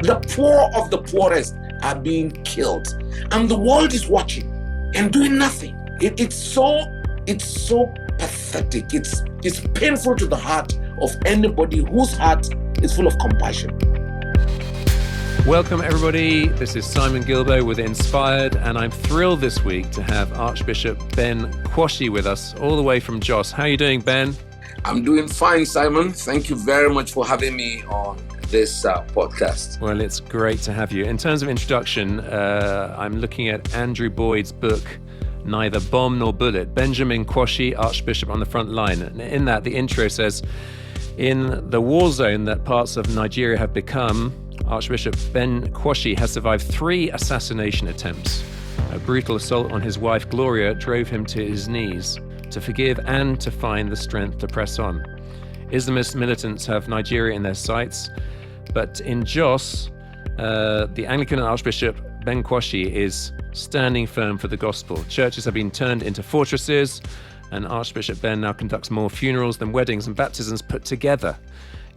The poor of the poorest are being killed, and the world is watching and doing nothing. It's so pathetic. It's painful to the heart of anybody whose heart is full of compassion. Welcome everybody, this is Simon Gilbo with Inspired, and I'm thrilled this week to have Archbishop Ben Kwashi with us, all the way from Jos. How are you doing, Ben? I'm doing fine, Simon. Thank you very much for having me on this podcast. Well, it's great to have you. In terms of introduction, I'm looking at Andrew Boyd's book, Neither Bomb Nor Bullet, Benjamin Kwashi, Archbishop on the Front Line. And in that, the intro says, in the war zone that parts of Nigeria have become, Archbishop Ben Kwashi has survived 3 assassination attempts. A brutal assault on his wife Gloria drove him to his knees, to forgive and to find the strength to press on. Islamist militants have Nigeria in their sights, but in Jos, the Anglican Archbishop Ben Kwashi is standing firm for the gospel. Churches have been turned into fortresses, and Archbishop Ben now conducts more funerals than weddings and baptisms put together.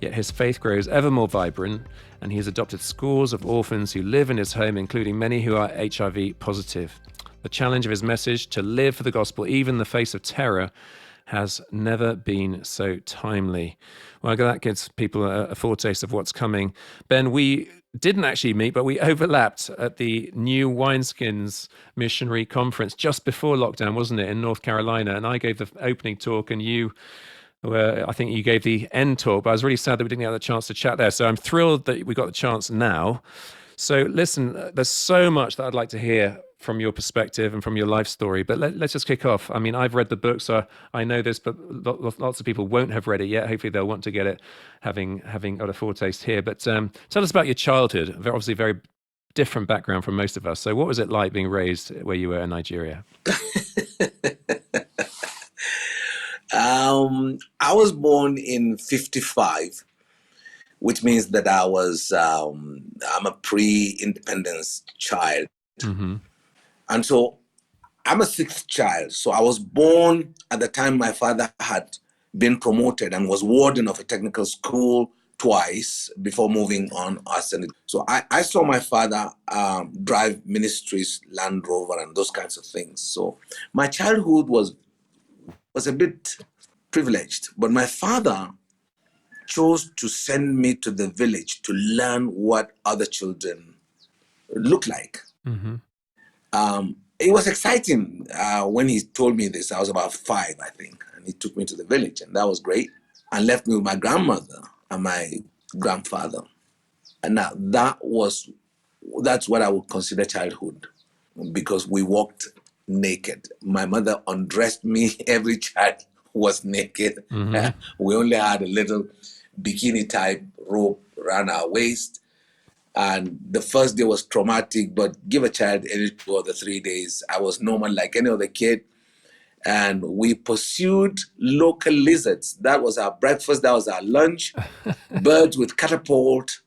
Yet his faith grows ever more vibrant, and he has adopted scores of orphans who live in his home, including many who are HIV positive. The challenge of his message to live for the gospel, even in the face of terror, has never been so timely. Well, that gives people a foretaste of what's coming. Ben, we didn't actually meet, but we overlapped at the New Wineskins Missionary Conference just before lockdown, wasn't it, in North Carolina? And I gave the opening talk, and I think you gave the end talk, but I was really sad that we didn't get the chance to chat there. So I'm thrilled that we got the chance now. So listen, there's so much that I'd like to hear from your perspective and from your life story, but let's just kick off. I mean, I've read the book, so I know this, but lots of people won't have read it yet. Hopefully they'll want to get it, having got a foretaste here. But tell us about your childhood. Obviously very different background from most of us. So what was it like being raised where you were in Nigeria? I was born in 55, which means that I'm a pre-independence child. Mm-hmm. And so I'm a 6th child. So I was born at the time my father had been promoted and was warden of a technical school twice before moving on us. And so I saw my father drive ministries, Land Rover, and those kinds of things. So my childhood was a bit privileged, but my father chose to send me to the village to learn what other children look like. Mm-hmm. It was exciting when he told me this. I was about 5, I think, and he took me to the village, and that was great, and left me with my grandmother and my grandfather. And now that's what I would consider childhood, because we walked naked. My mother undressed me. Every child was naked. Mm-hmm. We only had a little bikini type rope around our waist. And the first day was traumatic, but give a child any 2 or 3 days, I was normal like any other kid. And we pursued local lizards. That was our breakfast. That was our lunch. Birds with catapult.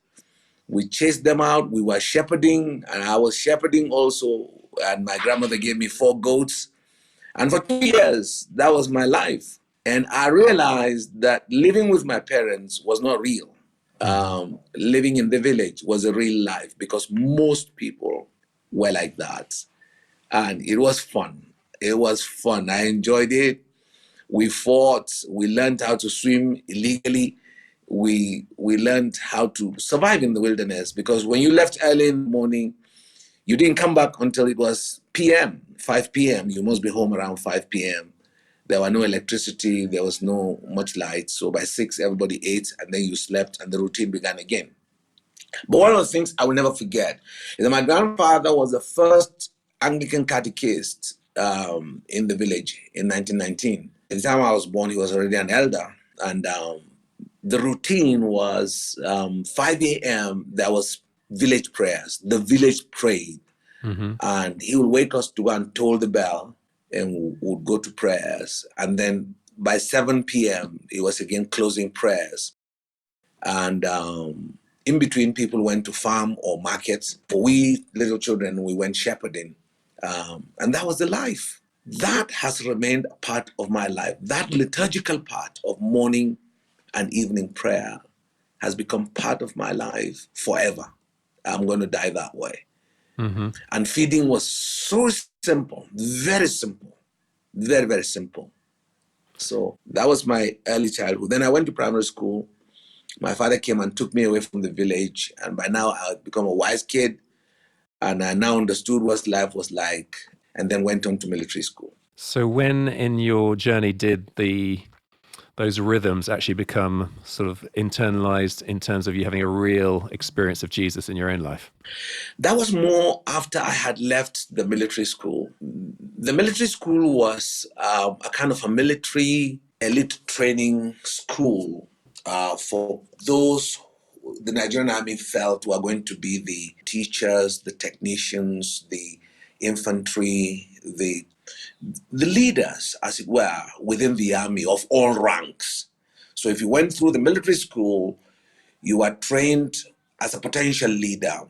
We chased them out. We were shepherding, and I was shepherding also. And my grandmother gave me 4 goats. And for 2 years, that was my life. And I realized that living with my parents was not real. Living in the village was a real life, because most people were like that. And it was fun. It was fun. I enjoyed it. We fought. We learned how to swim illegally. We learned how to survive in the wilderness, because when you left early in the morning, you didn't come back until it was 5 p.m. You must be home around 5 p.m. There were no electricity. There was no much light. So by 6, everybody ate, and then you slept, and the routine began again. But one of the things I will never forget is that my grandfather was the first Anglican catechist in the village in 1919. At the time I was born, he was already an elder. And the routine was 5 a.m., there was village prayers. The village prayed. Mm-hmm. And he would wake us to go and toll the bell, and we would go to prayers. And then by 7 p.m., it was again closing prayers. And in between, people went to farm or markets. For we little children, we went shepherding. And that was the life. That has remained a part of my life. That liturgical part of morning and evening prayer has become part of my life forever. I'm going to die that way. And feeding was so simple, very simple, very, very simple. So that was my early childhood. Then I went to primary school. My father came and took me away from the village. And by now I had become a wise kid. And I now understood what life was like, and then went on to military school. So when in your journey did those rhythms actually become sort of internalized in terms of you having a real experience of Jesus in your own life? That was more after I had left the military school. The military school was a kind of a military elite training school for those the Nigerian army felt were going to be the teachers, the technicians, the infantry, the leaders, as it were, within the army of all ranks. So if you went through the military school, you were trained as a potential leader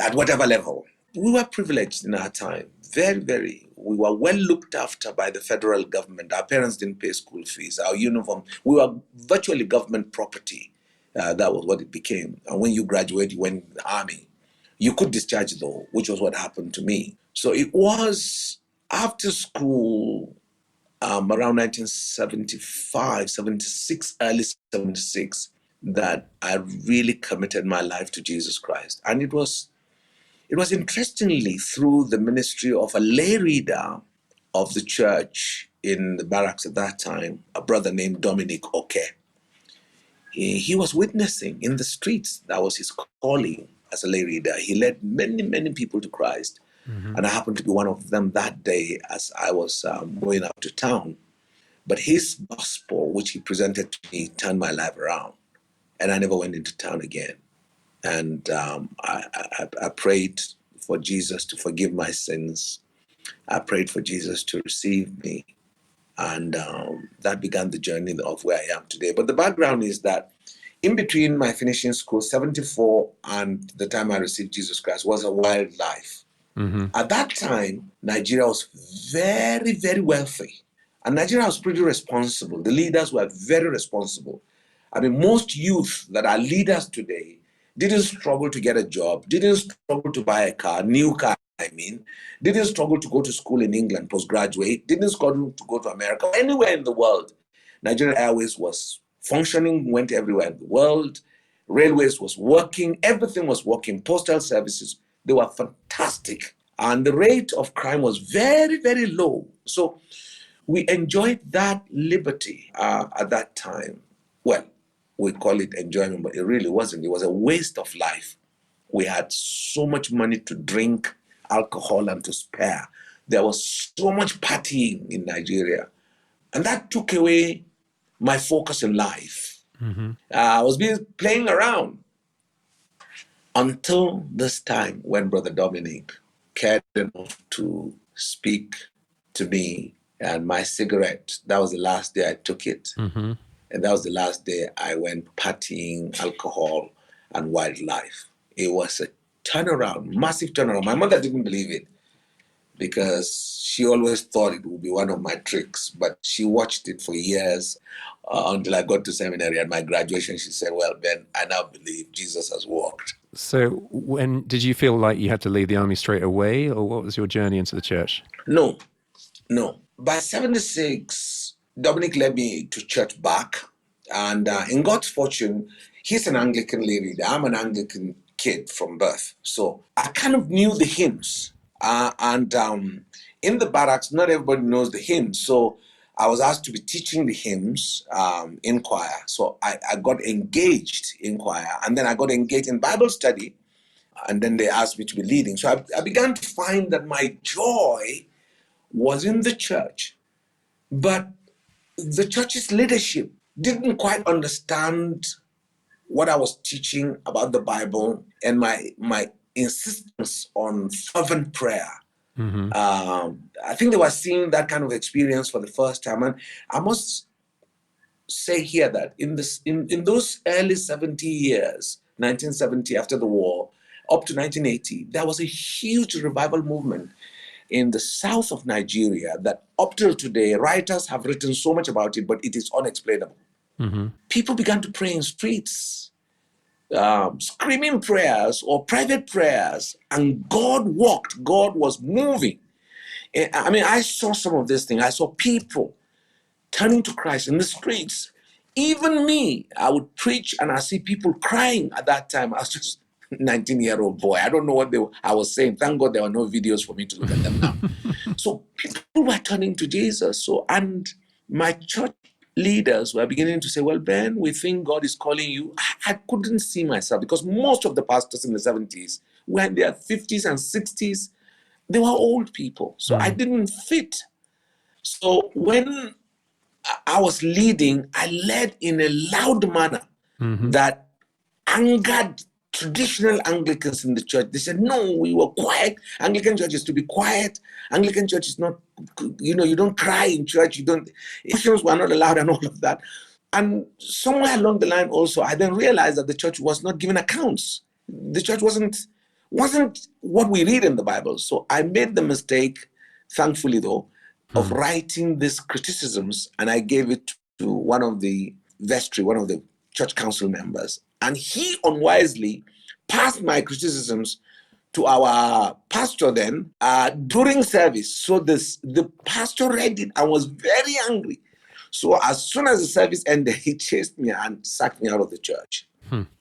at whatever level. We were privileged in our time, very, very. We were well looked after by the federal government. Our parents didn't pay school fees, our uniform. We were virtually government property. That was what it became. And when you graduate, you went in the army. You could discharge though, which was what happened to me. So it was after school, around 1975, 76, early 76, that I really committed my life to Jesus Christ. And it was interestingly through the ministry of a lay reader of the church in the barracks at that time, a brother named Dominic Oke. He was witnessing in the streets. That was his calling as a lay reader. He led many, many people to Christ. And I happened to be one of them that day as I was going out to town. But his gospel, which he presented to me, turned my life around. And I never went into town again. And I prayed for Jesus to forgive my sins. I prayed for Jesus to receive me. And that began the journey of where I am today. But the background is that in between my finishing school, 74, and the time I received Jesus Christ was a wild life. At that time, Nigeria was very, very wealthy. And Nigeria was pretty responsible. The leaders were very responsible. I mean, most youth that are leaders today didn't struggle to get a job, didn't struggle to buy a car, new car, didn't struggle to go to school in England, postgraduate, didn't struggle to go to America, anywhere in the world. Nigerian Airways was functioning, went everywhere in the world. Railways was working, everything was working, postal services, they were fantastic. And the rate of crime was very, very low. So we enjoyed that liberty at that time. Well, we call it enjoyment, but it really wasn't. It was a waste of life. We had so much money to drink alcohol and to spare. There was so much partying in Nigeria. And that took away my focus in life. I was playing around until this time when Brother Dominic cared enough to speak to me. And my cigarette, that was the last day I took it. And that was the last day I went partying, alcohol, and wildlife. It was a turnaround, massive turnaround. My mother didn't believe it because she always thought it would be one of my tricks, but she watched it for years until I got to seminary. At my graduation, she said, well, Ben, I now believe Jesus has worked. So when did you feel like you had to leave the army straight away, or what was your journey into the church? No. By 76, Dominic led me to church back. And in God's fortune, he's an Anglican lay reader. I'm an Anglican kid from birth. So I kind of knew the hymns. And in the barracks, not everybody knows the hymns. So I was asked to be teaching the hymns in choir. So I got engaged in choir. And then I got engaged in Bible study. And then they asked me to be leading. So I began to find that my joy was in the church. But the church's leadership didn't quite understand what I was teaching about the Bible and my insistence on fervent prayer. I think they were seeing that kind of experience for the first time. And I must say here that in those early 70 years, 1970 after the war, up to 1980, there was a huge revival movement in the south of Nigeria that up till today, writers have written so much about it, but it is unexplainable. People began to pray in streets. screaming prayers or private prayers, and God walked. God was moving. I mean, I saw some of this thing. I saw people turning to Christ in the streets. Even me, I would preach and I see people crying at that time. I was just a 19-year-old boy. I don't know what I was saying. Thank God there were no videos for me to look at them now. So people were turning to Jesus. And my church leaders were beginning to say, well, Ben, we think God is calling you. I couldn't see myself because most of the pastors in the 70s were in their 50s and 60s. They were old people. So I didn't fit. So when I was leading, I led in a loud manner that angered traditional Anglicans in the church. They said, no, we were quiet. Anglican church is to be quiet. Anglican church is not, you don't cry in church. Emotions were not allowed and all of that. And somewhere along the line also, I then realized that the church was not giving accounts. The church wasn't what we read in the Bible. So I made the mistake, thankfully though, of writing these criticisms, and I gave it to one of the vestry, one of the church council members. And he unwisely passed my criticisms to our pastor then during service. So the pastor read it and was very angry. So as soon as the service ended, he chased me and sacked me out of the church.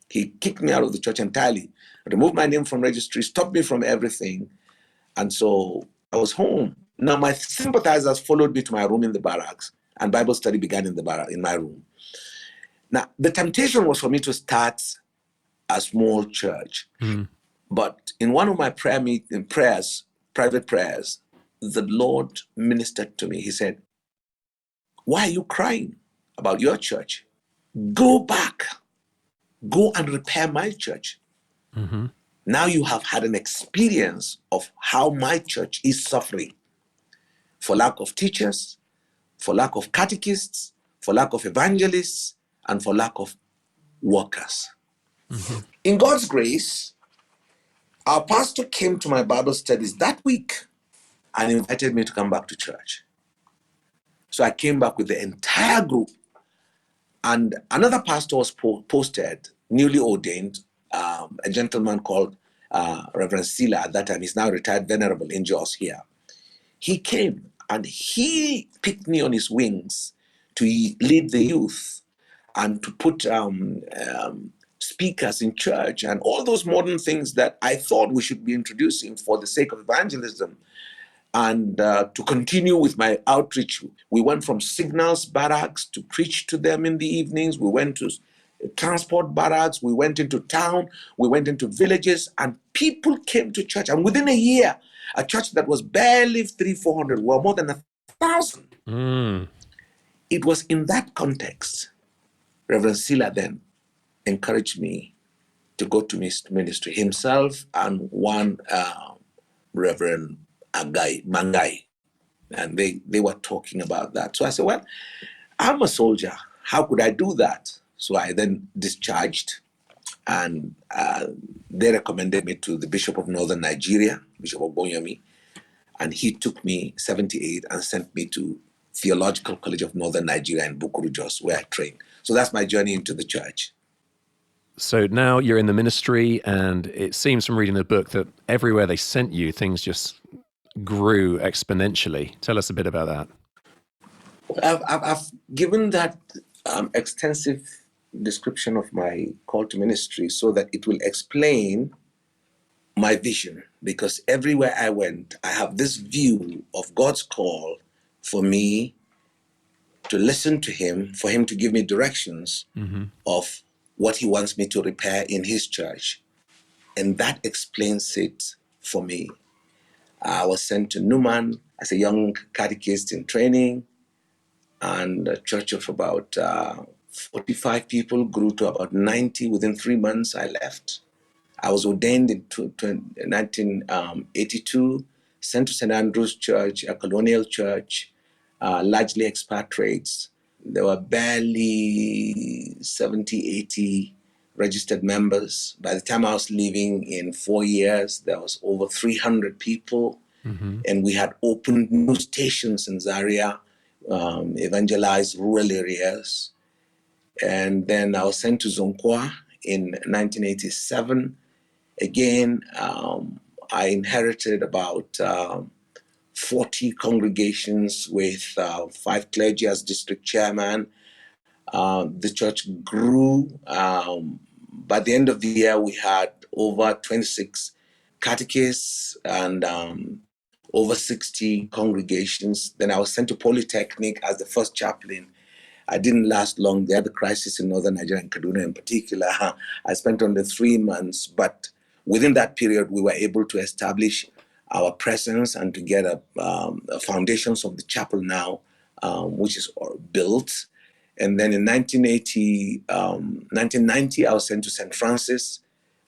He kicked me out of the church entirely, removed my name from registry, stopped me from everything. And so I was home. Now my sympathizers followed me to my room in the barracks, and Bible study began in my room. Now the temptation was for me to start a small church. But in one of my private prayers, the Lord ministered to me. He said, why are you crying about your church? Go back. Go and repair my church. Now you have had an experience of how my church is suffering for lack of teachers, for lack of catechists, for lack of evangelists, and for lack of workers. In God's grace, our pastor came to my Bible studies that week and invited me to come back to church. So I came back with the entire group, and another pastor was posted, newly ordained, a gentleman called Reverend Sila at that time. He's now retired venerable in Jos here. He came and he picked me on his wings to lead the youth and to put speakers in church and all those modern things that I thought we should be introducing for the sake of evangelism. And to continue with my outreach, we went from signals barracks to preach to them in the evenings. We went to transport barracks. We went into town. We went into villages, and people came to church. And within a year, a church that was barely 300-400 were more than 1,000. It was in that context, Reverend Sila then encouraged me to go to ministry, himself and one Reverend Mangai, and they were talking about that. So I said, well, I'm a soldier. How could I do that? So I then discharged, and they recommended me to the Bishop of Northern Nigeria, Bishop of Bonyomi, and he took me 78 and sent me to Theological College of Northern Nigeria in Bukuru, Jos, where I trained. So that's my journey into the church. So now you're in the ministry, and it seems from reading the book that everywhere they sent you, things just grew exponentially. Tell us a bit about that. I've given that extensive description of my call to ministry so that it will explain my vision, because everywhere I went, I have this view of God's call for me to listen to him, for him to give me directions of what he wants me to repair in his church. And that explains it for me. I was sent to Numan as a young catechist in training, and a church of about 45 people grew to about 90 within 3 months. I left. I was ordained in 1982, sent to St. Andrew's Church, a colonial church, largely expatriates. There were barely 70, 80 registered members. By the time I was leaving in 4 years, there was over 300 people. And we had opened new stations in Zaria, evangelized rural areas. And then I was sent to Zonkwa in 1987. Again, I inherited about 40 congregations with 5 clergy as district chairman. The church grew. By the end of the year, we had over 26 catechists and over 60 congregations. Then I was sent to Polytechnic as the first chaplain. I didn't last long there. The crisis in northern Nigeria and Kaduna in particular, I spent only 3 months. But within that period, we were able to establish our presence and to get foundations of the chapel now, which is built. And then in 1990, I was sent to St. Francis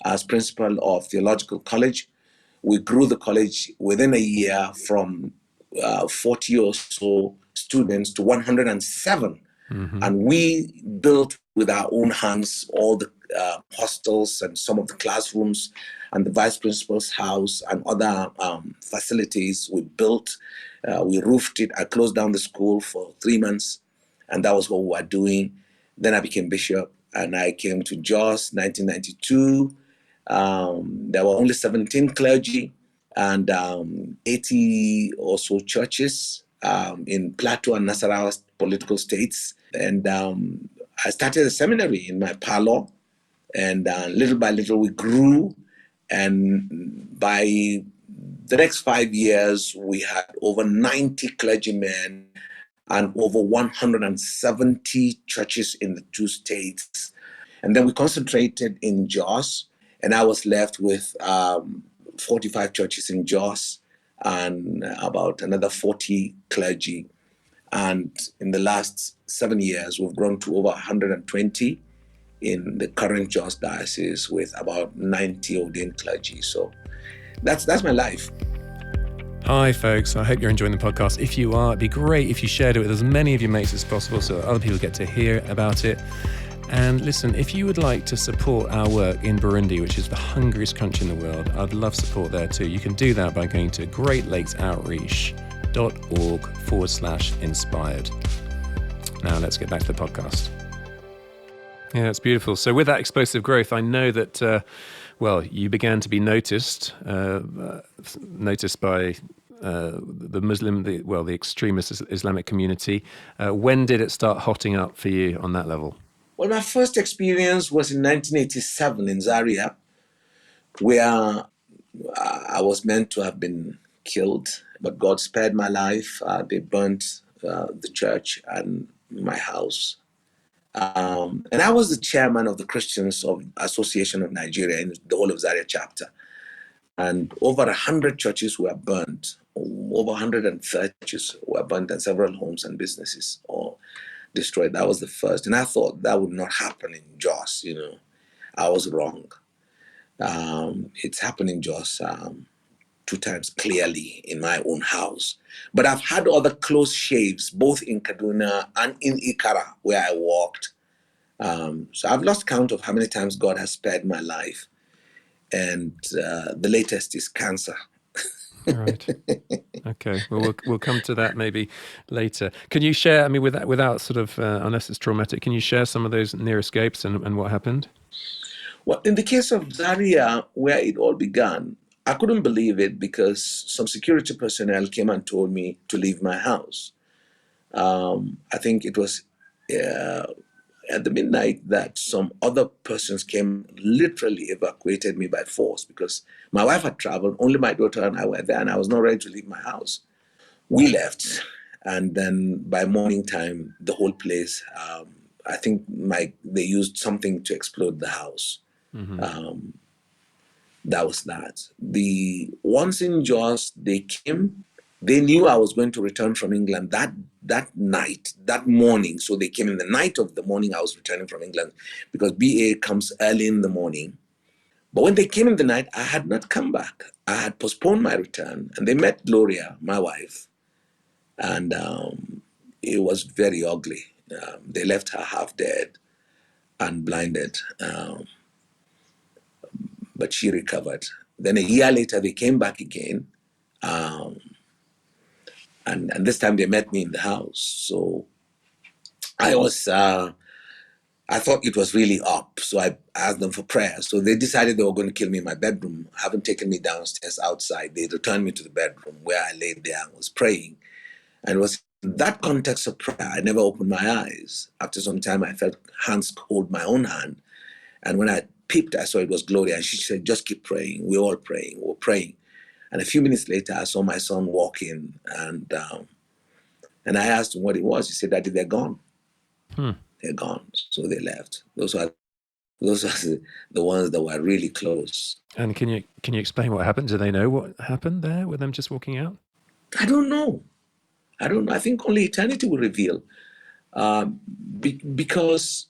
as principal of Theological College. We grew the college within a year from 40 or so students to 107. And we built with our own hands all the hostels and some of the classrooms and the vice principal's house and other facilities we built. We roofed it. I closed down the school for 3 months, and that was what we were doing. Then I became bishop, and I came to Jos 1992. There were only 17 clergy and 80 or so churches in Plateau and Nasarawa political states. And I started a seminary in my parlor, and little by little we grew. And by the next 5 years, we had over 90 clergymen and over 170 churches in the 2 states. And then we concentrated in Jos, and I was left with 45 churches in Jos and about another 40 clergy. And in the last 7 years, we've grown to over 120 in the current Jos diocese with about 90 ordained clergy. So that's my life. Hi folks, I hope you're enjoying the podcast. If you are, it'd be great if you shared it with as many of your mates as possible so that other people get to hear about it. And listen, if you would like to support our work in Burundi, which is the hungriest country in the world, I'd love support there too. You can do that by going to greatlakesoutreach.org/inspired. Now let's get back to the podcast. Yeah, it's beautiful. So with that explosive growth, I know that, you began to be noticed by the extremist Islamic community. When did it start hotting up for you on that level? Well, my first experience was in 1987 in Zaria, where I was meant to have been killed, but God spared my life. They burnt the church and my house. And I was the chairman of the Christians of Association of Nigeria in the whole of Zaria chapter. And over 100 churches were burnt. Over 130 churches were burnt, and several homes and businesses all destroyed. That was the first. And I thought that would not happen in Jos. I was wrong. It's happened in Jos 2 times clearly in my own house. But I've had other close shaves, both in Kaduna and in Ikara, where I walked. So I've lost count of how many times God has spared my life. And the latest is cancer. Right. Okay. Well, we'll come to that maybe later. Can you share, without sort of, unless it's traumatic, can you share some of those near escapes and what happened? Well, in the case of Zaria, where it all began, I couldn't believe it because some security personnel came and told me to leave my house. I think it was at the midnight that some other persons came, literally evacuated me by force because my wife had traveled, only my daughter and I were there, and I was not ready to leave my house. We left, and then by morning time, the whole place, I think they used something to explode the house. Mm-hmm. That was that. The ones in Jos, they came. They knew I was going to return from England that night, that morning. So they came in the night of the morning I was returning from England because BA comes early in the morning. But when they came in the night, I had not come back. I had postponed my return, and they met Gloria, my wife, and it was very ugly. They left her half dead and blinded. But she recovered. Then a year later, they came back again. And this time they met me in the house. So I was I thought it was really up, so I asked them for prayer. So they decided they were going to kill me in my bedroom, having taken me downstairs outside. They returned me to the bedroom where I laid there and was praying. And it was in that context of prayer, I never opened my eyes. After some time, I felt hands hold my own hand. And when I peeped, I saw it was Gloria. And she said, just keep praying. We're all praying. We're praying. And a few minutes later, I saw my son walk in. And I asked him what it was. He said, Daddy, they're gone. They're gone. So they left. Those are the ones that were really close. And can you explain what happened? Do they know what happened there with them just walking out? I don't know. I think only eternity will reveal. Because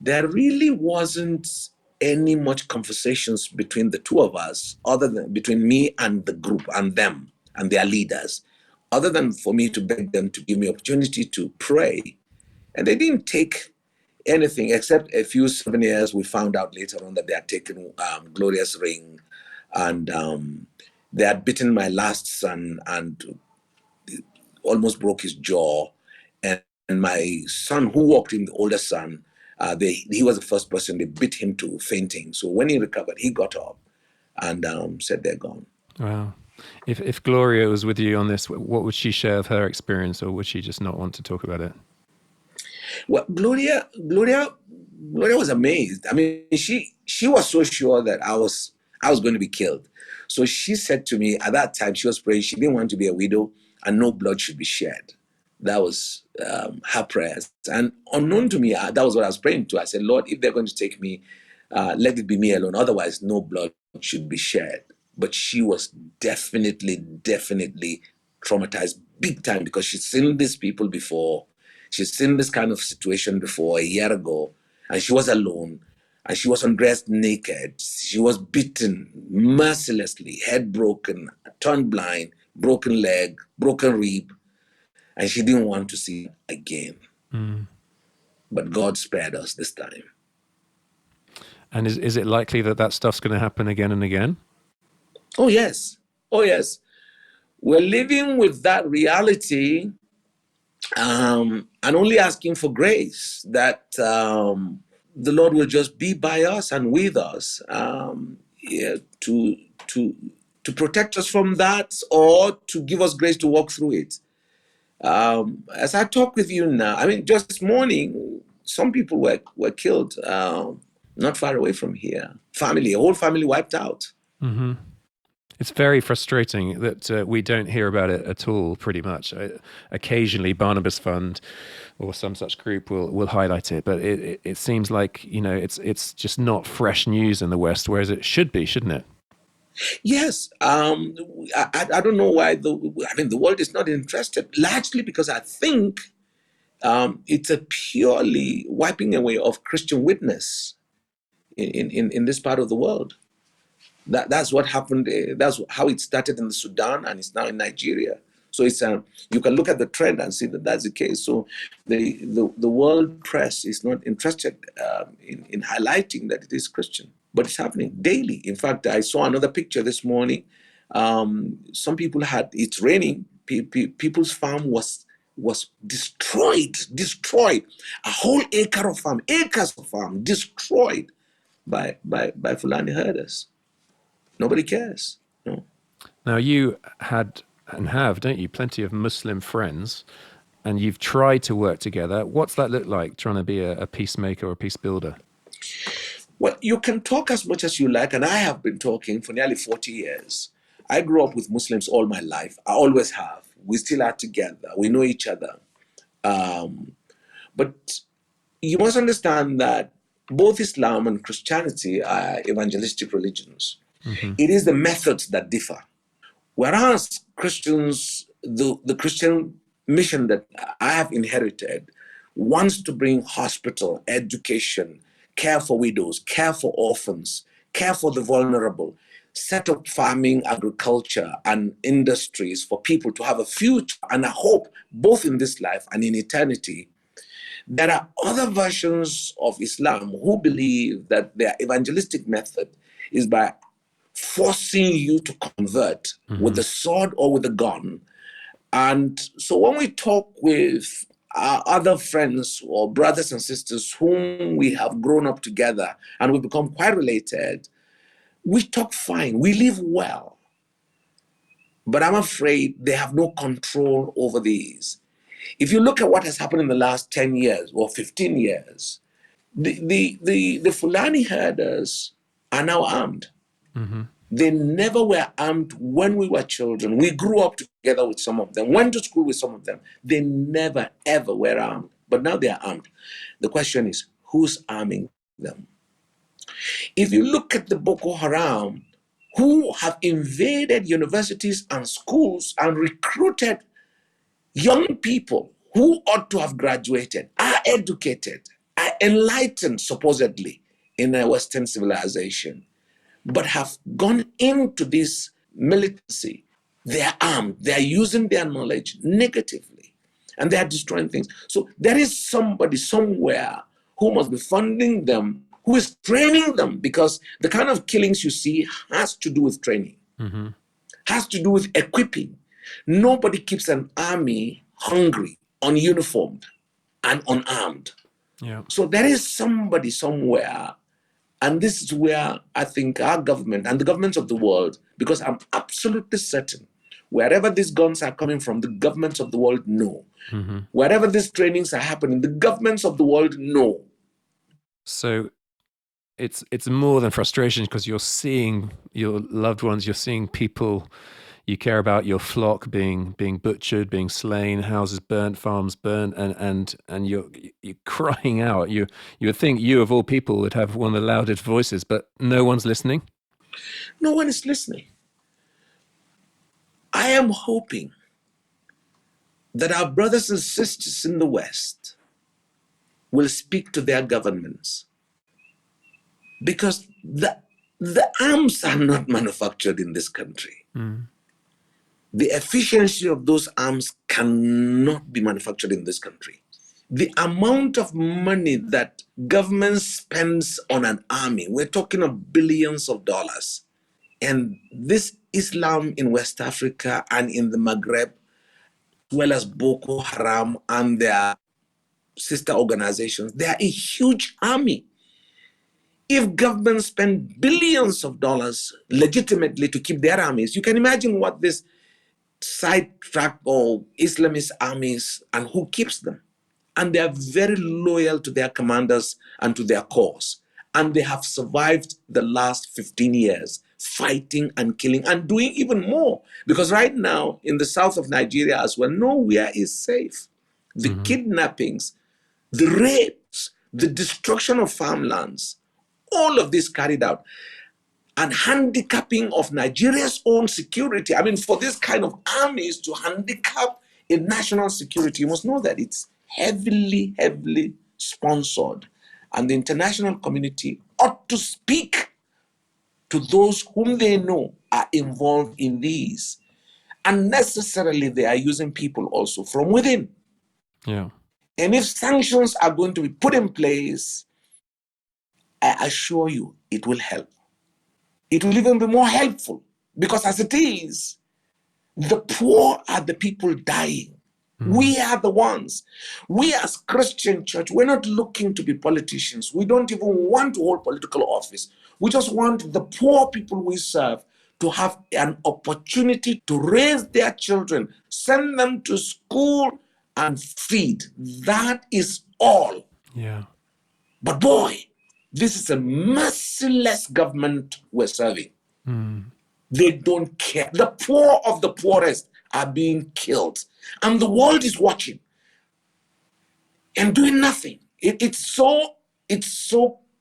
there really wasn't any much conversations between the two of us, other than between me and the group and them and their leaders, other than for me to beg them to give me opportunity to pray. And they didn't take anything except a few souvenirs. We found out later on that they had taken Gloria's ring, and they had beaten my last son and almost broke his jaw. And my son, who walked in, the older son, he was the first person. They beat him to fainting. So when he recovered, he got up and said they're gone. Wow. If Gloria was with you on this, what would she share of her experience, or would she just not want to talk about it? Well, Gloria was amazed. I mean, she was so sure that I was going to be killed. So she said to me at that time, she was praying. She didn't want to be a widow, and no blood should be shed. That was her prayers. And unknown to me, that was what I was praying to. I said, Lord, if they're going to take me, let it be me alone. Otherwise, no blood should be shed. But she was definitely traumatized big time, because she's seen these people before. She's seen this kind of situation before a year ago, and she was alone, and she was undressed naked. She was beaten mercilessly, head broken, turned blind, broken leg, broken rib, and she didn't want to see it again. But God spared us this time. And is it likely that stuff's going to happen again and again? Oh, yes. Oh, yes. We're living with that reality, and only asking for grace that the Lord will just be by us and with us, to protect us from that, or to give us grace to walk through it. As I talk with you now, I mean, just this morning, some people were killed not far away from here. A whole family wiped out. Mm-hmm. It's very frustrating that we don't hear about it at all, pretty much. Occasionally, Barnabas Fund or some such group will highlight it, but it seems like, it's just not fresh news in the West, whereas it should be, shouldn't it? Yes. I don't know why the world is not interested, largely because I think it's a purely wiping away of Christian witness in this part of the world. That's what happened. That's how it started in the Sudan, and it's now in Nigeria. So it's you can look at the trend and see that that's the case. So the world press is not interested in highlighting that it is Christian, but it's happening daily. In fact, I saw another picture this morning. Some people it's raining. People's farm was destroyed. A whole acres of farm destroyed by Fulani herders. Nobody cares. No. Now, you had and have, don't you, plenty of Muslim friends, and you've tried to work together. What's that look like, trying to be a peacemaker or a peace builder? Well, you can talk as much as you like, and I have been talking for nearly 40 years. I grew up with Muslims all my life. I always have. We still are together. We know each other. But you must understand that both Islam and Christianity are evangelistic religions. Mm-hmm. It is the methods that differ. Whereas Christians, the Christian mission that I have inherited wants to bring hospital, education, care for widows, care for orphans, care for the vulnerable, set up farming, agriculture, and industries for people to have a future and a hope, both in this life and in eternity. There are other versions of Islam who believe that their evangelistic method is by forcing you to convert with the sword or with the gun. And so when we talk with our other friends or brothers and sisters whom we have grown up together and we've become quite related, we talk fine, we live well. But I'm afraid they have no control over these. If you look at what has happened in the last 10 years or 15 years, the Fulani herders are now armed. Mm-hmm. They never were armed when we were children. We grew up together with some of them, went to school with some of them. They never, ever were armed. But now they are armed. The question is, who's arming them? If you look at the Boko Haram, who have invaded universities and schools and recruited young people who ought to have graduated, are educated, are enlightened, supposedly, in a Western civilization, but have gone into this militancy. They are armed. They are using their knowledge negatively, and they are destroying things. So there is somebody somewhere who must be funding them, who is training them, because the kind of killings you see has to do with training, Mm-hmm. has to do with equipping. Nobody keeps an army hungry, ununiformed, and unarmed. Yeah. So there is somebody somewhere, and this is where I think our government and the governments of the world, because I'm absolutely certain, wherever these guns are coming from, the governments of the world know. Mm-hmm. Wherever these trainings are happening, the governments of the world know. So it's more than frustration, because you're seeing your loved ones, you're seeing people you care about, your flock being butchered, being slain, houses burnt, farms burnt, and you're crying out. You would think you of all people would have one of the loudest voices, but no one's listening. No one is listening. I am hoping that our brothers and sisters in the West will speak to their governments, because the arms are not manufactured in this country. Mm. The efficiency of those arms cannot be manufactured in this country. The amount of money that government spends on an army, we're talking of billions of dollars. And this Islam in West Africa and in the Maghreb, as well as Boko Haram and their sister organizations, they are a huge army. If governments spend billions of dollars legitimately to keep their armies, you can imagine what this sidetrack or Islamist armies and who keeps them. And they are very loyal to their commanders and to their cause. And they have survived the last 15 years fighting and killing and doing even more. Because right now in the south of Nigeria as well, nowhere is safe. The kidnappings, the rapes, the destruction of farmlands, all of this carried out, and handicapping of Nigeria's own security. I mean, for this kind of armies to handicap in national security, you must know that it's heavily, heavily sponsored. And the international community ought to speak to those whom they know are involved in these. And necessarily they are using people also from within. Yeah. And if sanctions are going to be put in place, I assure you it will help. It will even be more helpful, because as it is, the poor are the people dying. We are the ones. We as Christian church, we're not looking to be politicians. We don't even want to hold political office. We just want the poor people we serve to have an opportunity to raise their children, send them to school, and feed. That is all. Yeah. But boy, this is a merciless government we're serving. They don't care. The poor of the poorest are being killed, and the world is watching and doing nothing. It's so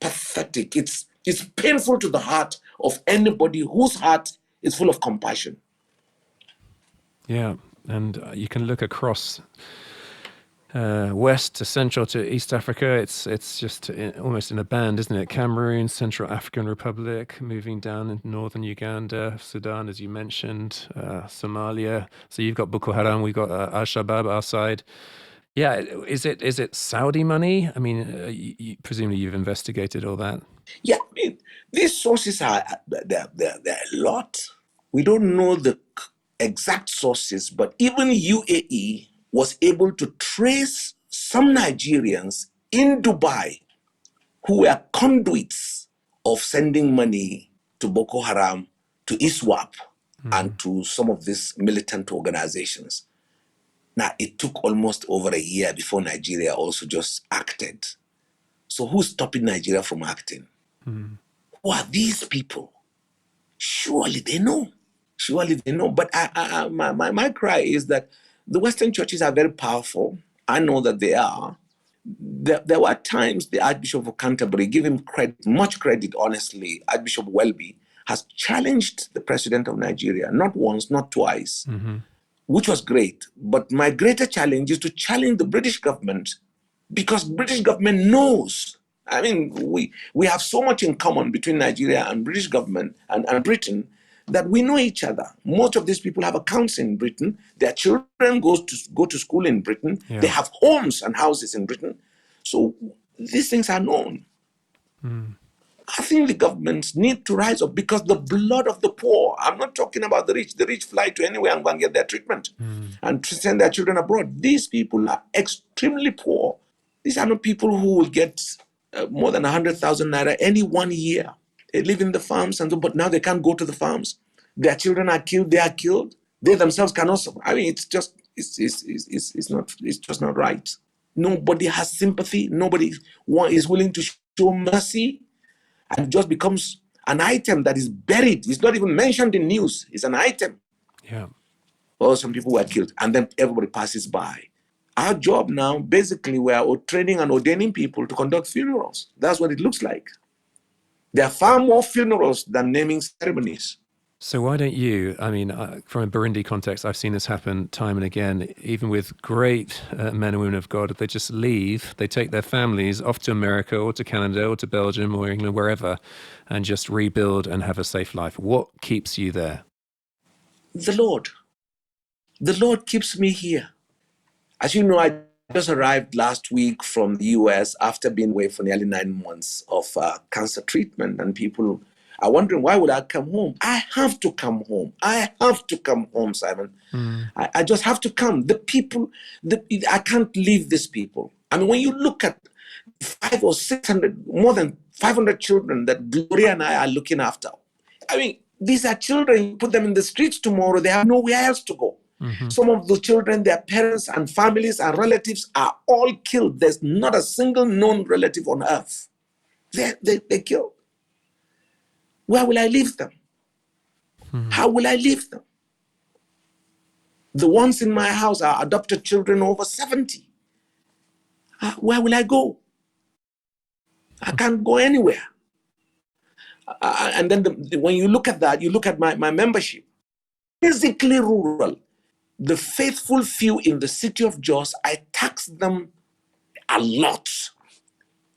pathetic. It's painful to the heart of anybody whose heart is full of compassion. Yeah, and you can look across west to central to East Africa. It's just almost in a band, isn't it? Cameroon, Central African Republic, moving down in northern Uganda, Sudan, as you mentioned, Somalia. So you've got Boko Haram, we've got Al-Shabaab our side. Yeah, is it Saudi money? I mean, presumably you've investigated all that. Yeah, I mean, these sources are they're a lot. We don't know the exact sources, but even UAE was able to trace some Nigerians in Dubai who were conduits of sending money to Boko Haram, to ISWAP, and to some of these militant organizations. Now, it took almost over a year before Nigeria also just acted. So who's stopping Nigeria from acting? Who are these people? Surely they know. Surely they know. But my cry is that the Western churches are very powerful. I know that they are. There were times the Archbishop of Canterbury, give him credit, much credit, honestly, Archbishop Welby, has challenged the president of Nigeria, not once, not twice, which was great. But my greater challenge is to challenge the British government, because British government knows. I mean, we have so much in common between Nigeria and British government and Britain that we know each other. Most of these people have accounts in Britain. Their children go to school in Britain. Yeah. They have homes and houses in Britain. So these things are known. I think the governments need to rise up, because the blood of the poor, I'm not talking about the rich. The rich fly to anywhere and go and get their treatment and send their children abroad. These people are extremely poor. These are not people who will get more than 100,000 naira any 1 year. They live in the farms, but now they can't go to the farms. Their children are killed. They are killed. They themselves cannot survive. I mean, it's just not right. Nobody has sympathy. Nobody is willing to show mercy, and it just becomes an item that is buried. It's not even mentioned in news. It's an item. Yeah. Oh, some people were killed, and then everybody passes by. Our job now, basically, we are training and ordaining people to conduct funerals. That's what it looks like. There are far more funerals than naming ceremonies. So why don't you, I mean, from a Burundi context, I've seen this happen time and again, even with great men and women of God. They just leave, they take their families off to America or to Canada or to Belgium or England, wherever, and just rebuild and have a safe life. What keeps you there? The Lord. The Lord keeps me here. As you know, I just arrived last week from the US after being away for nearly 9 months of cancer treatment, and people are wondering, why would I come home? I have to come home. I have to come home, Simon. I just have to come. The people, I can't leave these people. I mean, when you look at 500 or 600, more than 500 children that Gloria and I are looking after, I mean, these are children, you put them in the streets tomorrow, they have nowhere else to go. Some of the children, their parents and families and relatives are all killed. There's not a single known relative on earth. They're killed. Where will I leave them? How will I leave them? The ones in my house are adopted children over 70. Where will I go? I can't go anywhere. And then when you look at that, you look at my membership. Physically rural. The faithful few in the city of Jos, I tax them a lot.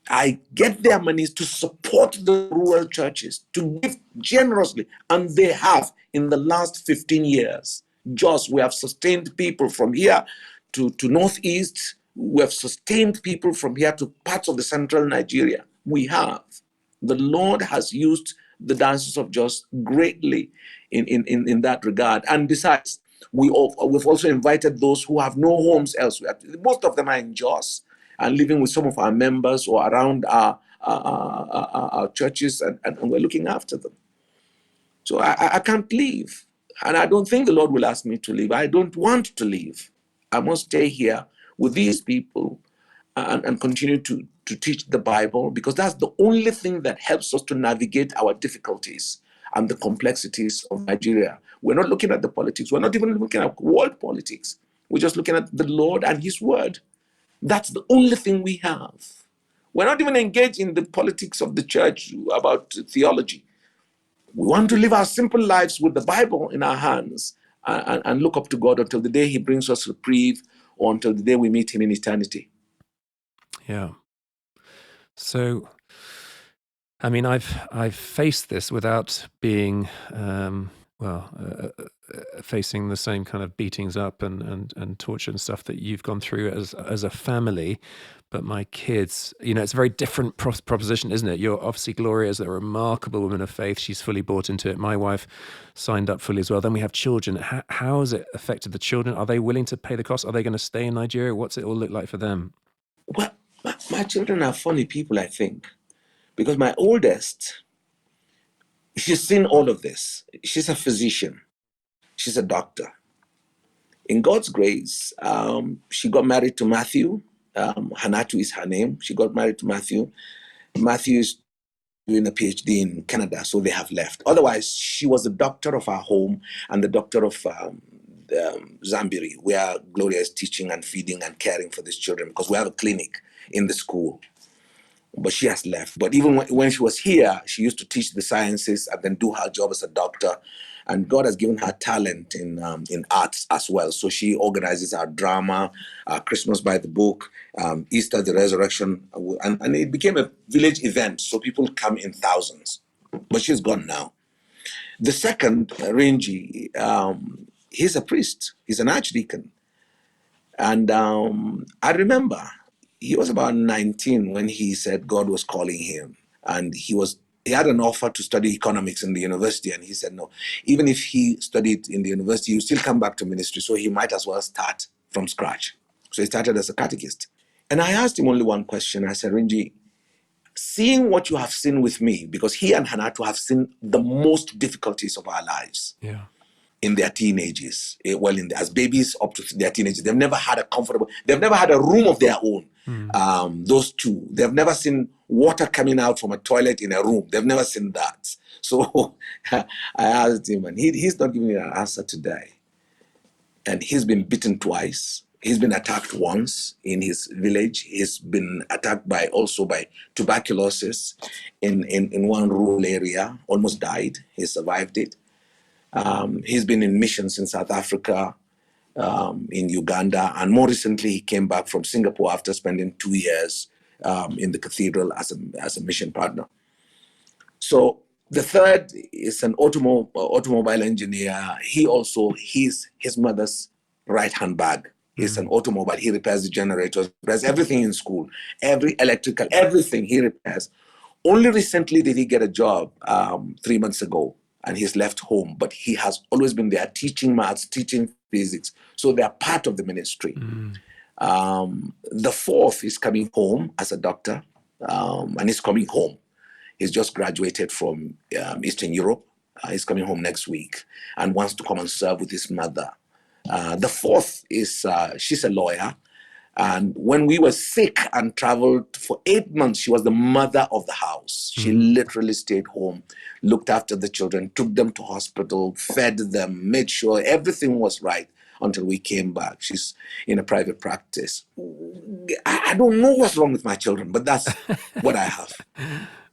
I get their monies to support the rural churches, to give generously, and they have in the last 15 years. Jos, we have sustained people from here to Northeast. We have sustained people from here to parts of the central Nigeria. We have. The Lord has used the Diocese of Jos greatly in that regard. And besides, we've also invited those who have no homes elsewhere. Most of them are in Jos and living with some of our members or around our churches, and we're looking after them. So I can't leave. And I don't think the Lord will ask me to leave. I don't want to leave. I must stay here with these people and continue to teach the Bible, because that's the only thing that helps us to navigate our difficulties and the complexities of Nigeria. We're not looking at the politics. We're not even looking at world politics. We're just looking at the Lord and His Word. That's the only thing we have. We're not even engaged in the politics of the church about theology. We want to live our simple lives with the Bible in our hands and look up to God until the day He brings us reprieve, or until the day we meet Him in eternity. Yeah. So, I mean, I've faced this without being, facing the same kind of beatings up and torture and stuff that you've gone through as a family. But my kids, it's a very different proposition, isn't it? You're obviously, Gloria is a remarkable woman of faith. She's fully bought into it. My wife signed up fully as well. Then we have children. How has it affected the children? Are they willing to pay the cost? Are they going to stay in Nigeria? What's it all look like for them? Well, my children are funny people, I think, because my oldest, she's seen all of this. She's a physician. She's a doctor. In God's grace, she got married to Matthew. Hanatu is her name. She got married to Matthew. Matthew is doing a PhD in Canada, so they have left. Otherwise, she was the doctor of our home and the doctor of Zambiri, where Gloria is teaching and feeding and caring for these children, because we have a clinic in the school. But she has left. But even when she was here, she used to teach the sciences and then do her job as a doctor. And God has given her talent in arts as well. So she organizes our drama, Christmas by the Book, Easter, the Resurrection, and it became a village event. So people come in thousands. But she's gone now. The second, Renji, he's a priest. He's an archdeacon. And I remember he was about 19 when he said God was calling him. And he had an offer to study economics in the university. And he said, no, even if he studied in the university, he would still come back to ministry. So he might as well start from scratch. So he started as a catechist. And I asked him only one question. I said, Rinji, seeing what you have seen with me, because he and Hanatu have seen the most difficulties of our lives. Yeah. In their teenagers, as babies up to their teenagers, they've never had a room of their own. Those two, they've never seen water coming out from a toilet in a room. They've never seen that. So I asked him, and he's not giving me an answer today. And he's been beaten twice. He's been attacked once in his village. He's been attacked by tuberculosis in one rural area, almost died. He survived it. He's been in missions in South Africa, in Uganda, and more recently he came back from Singapore after spending 2 years in the cathedral as a mission partner. So the third is an automobile engineer. He's his mother's right-hand bag. He's an automobile. He repairs the generators, repairs everything in school, every electrical, everything he repairs. Only recently did he get a job 3 months ago, and he's left home, but he has always been there teaching maths, teaching physics. So they are part of the ministry. The fourth is coming home as a doctor, and he's coming home. He's just graduated from Eastern Europe. He's coming home next week and wants to come and serve with his mother. The fourth is, she's a lawyer. And when we were sick and traveled for 8 months, she was the mother of the house. She literally stayed home, looked after the children, took them to hospital, fed them, made sure everything was right until we came back. She's in a private practice. I don't know what's wrong with my children, but that's what I have.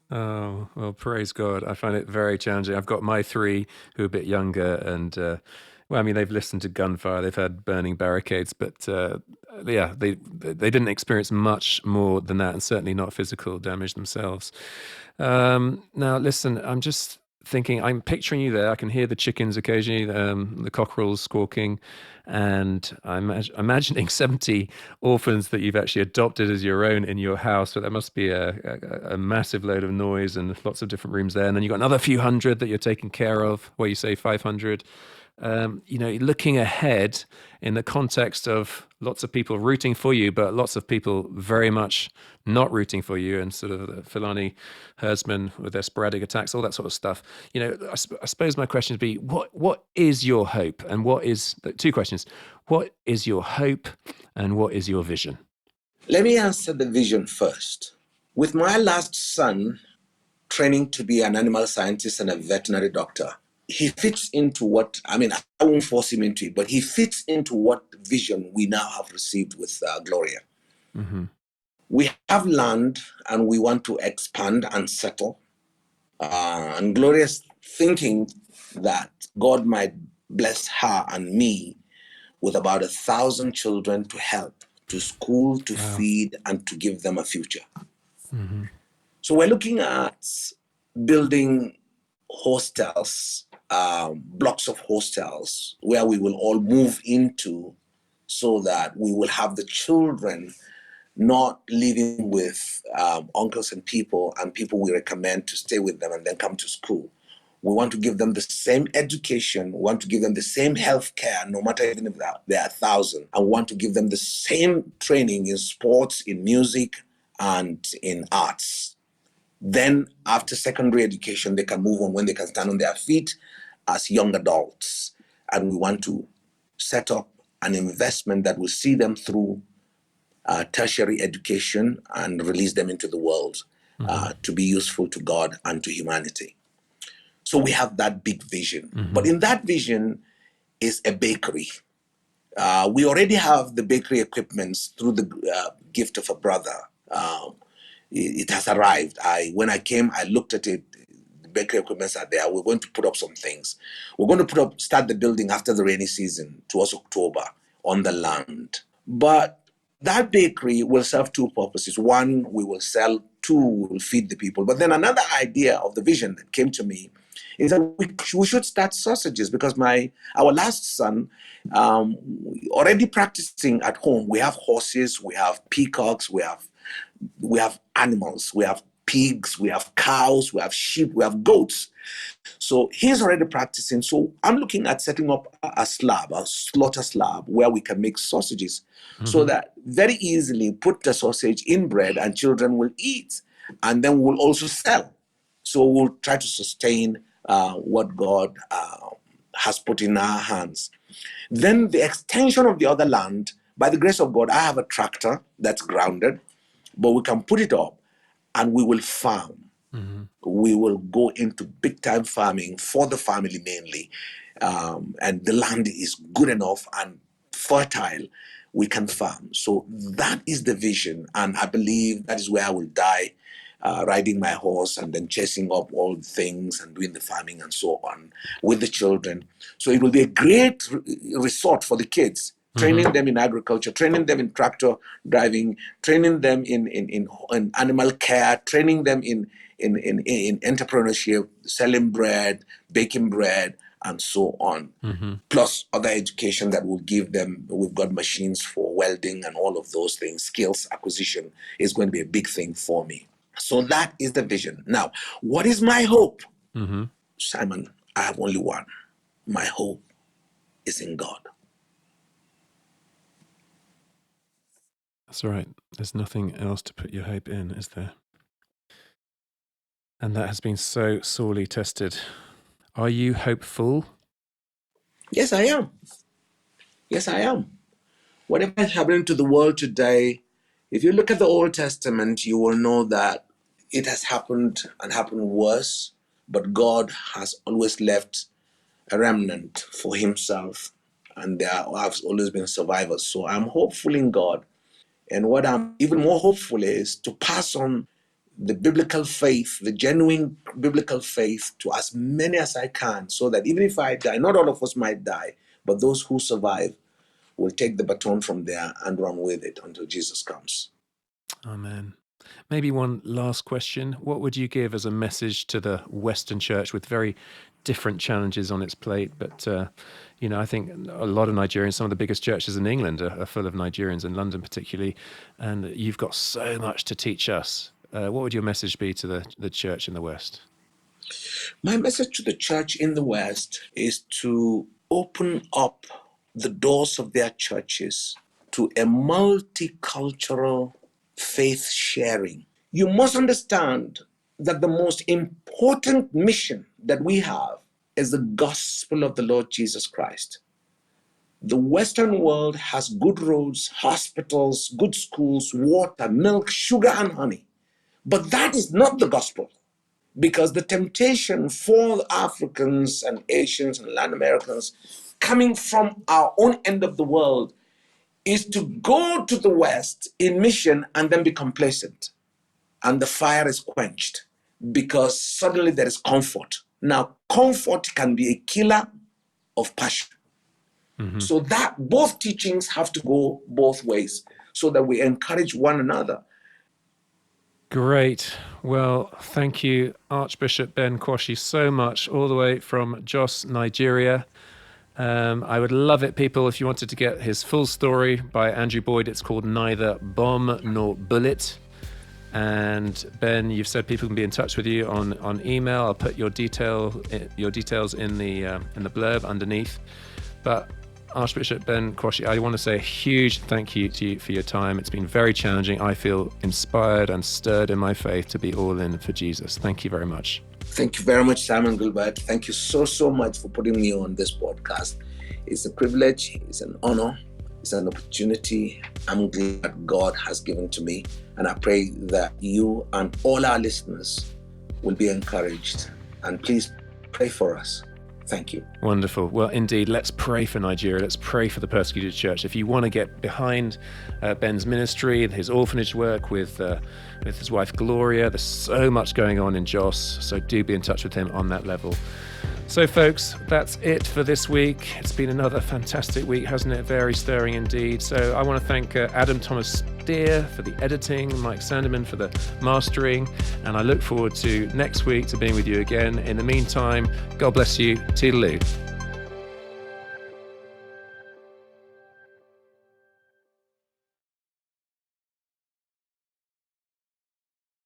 Oh, well, praise God. I find it very challenging. I've got my three who are a bit younger and, well, I mean, they've listened to gunfire, they've had burning barricades, but yeah, they didn't experience much more than that, and certainly not physical damage themselves. Now, listen, I'm just thinking, I'm picturing you there. I can hear the chickens occasionally, the cockerels squawking, and I'm imagining 70 orphans that you've actually adopted as your own in your house. So there must be a massive load of noise and lots of different rooms there. And then you've got another few hundred that you're taking care of, where you say 500. Looking ahead in the context of lots of people rooting for you, but lots of people very much not rooting for you, and sort of the Fulani herdsmen with their sporadic attacks, all that sort of stuff. I suppose my question would be, what is your hope, and what is two questions? What is your hope, and what is your vision? Let me answer the vision first. With my last son training to be an animal scientist and a veterinary doctor, he fits into I won't force him into it, but he fits into what vision we now have received with Gloria. We have land and we want to expand and settle. And Gloria's thinking that God might bless her and me with about 1,000 children to help, to school, to feed, and to give them a future. So we're looking at building hostels, blocks of hostels where we will all move into, so that we will have the children not living with uncles and people we recommend to stay with them and then come to school. We want to give them the same education. We want to give them the same health care, no matter even if they are 1,000. And we want to give them the same training in sports, in music, and in arts. Then after secondary education, they can move on when they can stand on their feet as young adults. And we want to set up an investment that will see them through tertiary education and release them into the world to be useful to God and to humanity. So we have that big vision. But in that vision is a bakery. We already have the bakery equipments through the gift of a brother. It has arrived. When I came, I looked at it. The bakery equipments are there. We're going to put up some things. We're going to start the building after the rainy season, towards October, on the land. But that bakery will serve two purposes. One, we will sell. Two, we will feed the people. But then another idea of the vision that came to me is that we should start sausages, because our last son, already practicing at home. We have horses, we have peacocks, we have animals, we have pigs, we have cows, we have sheep, we have goats. So he's already practicing. So I'm looking at setting up a slaughter slab, where we can make sausages, so that very easily put the sausage in bread and children will eat, and then we'll also sell. So we'll try to sustain what God has put in our hands. Then the extension of the other land, by the grace of God, I have a tractor that's grounded, but we can put it up and we will farm. We will go into big time farming for the family mainly. And the land is good enough and fertile. We can farm. So that is the vision. And I believe that is where I will die, riding my horse and then chasing up all the things and doing the farming and so on with the children. So it will be a great resort for the kids, training them in agriculture, training them in tractor driving, training them in animal care, training them in entrepreneurship, selling bread, baking bread, and so on. Plus other education that will give them. We've got machines for welding and all of those things. Skills acquisition is going to be a big thing for me. So that is the vision. Now, what is my hope? Simon, I have only one. My hope is in God. That's right. There's nothing else to put your hope in, is there? And that has been so sorely tested. Are you hopeful? Yes, I am. Yes, I am. Whatever is happening to the world today, if you look at the Old Testament, you will know that it has happened and happened worse, but God has always left a remnant for himself, and there have always been survivors. So I'm hopeful in God. And what I'm even more hopeful is to pass on the biblical faith, the genuine biblical faith, to as many as I can, so that even if I die, not all of us might die, but those who survive will take the baton from there and run with it until Jesus comes. Amen. Maybe one last question. What would you give as a message to the Western Church with very different challenges on its plate? But, I think a lot of Nigerians, some of the biggest churches in England are full of Nigerians, in London particularly, and you've got so much to teach us. What would your message be to the church in the West? My message to the church in the West is to open up the doors of their churches to a multicultural faith sharing. You must understand that the most important mission that we have is the gospel of the Lord Jesus Christ. The Western world has good roads, hospitals, good schools, water, milk, sugar, and honey. But that is not the gospel. Because the temptation for Africans and Asians and Latin Americans coming from our own end of the world is to go to the West in mission and then be complacent. And the fire is quenched because suddenly there is comfort. Now, comfort can be a killer of passion. So that both teachings have to go both ways so that we encourage one another. Great. Well, thank you, Archbishop Ben Kwashi, so much, all the way from Jos, Nigeria. I would love it, people, if you wanted to get his full story by Andrew Boyd. It's called Neither Bomb Nor Bullet. And Ben, you've said people can be in touch with you on email. I'll put your details in the blurb underneath. But Archbishop Ben Kwashi, I want to say a huge thank you to you for your time. It's been very challenging. I feel inspired and stirred in my faith to be all in for Jesus. Thank you very much. Thank you very much, Simon Gilbert. Thank you so much for putting me on this podcast. It's a privilege, it's an honor, it's an opportunity I'm glad that God has given to me. And I pray that you and all our listeners will be encouraged. And please pray for us. Thank you. Wonderful. Well, indeed, let's pray for Nigeria. Let's pray for the persecuted church. If you want to get behind Ben's ministry, his orphanage work with his wife Gloria, there's so much going on in Jos. So do be in touch with him on that level. So, folks, that's it for this week. It's been another fantastic week, hasn't it? Very stirring indeed. So I want to thank Adam Thomas Steer for the editing, Mike Sanderman for the mastering, and I look forward to next week to being with you again. In the meantime, God bless you. Toodaloo.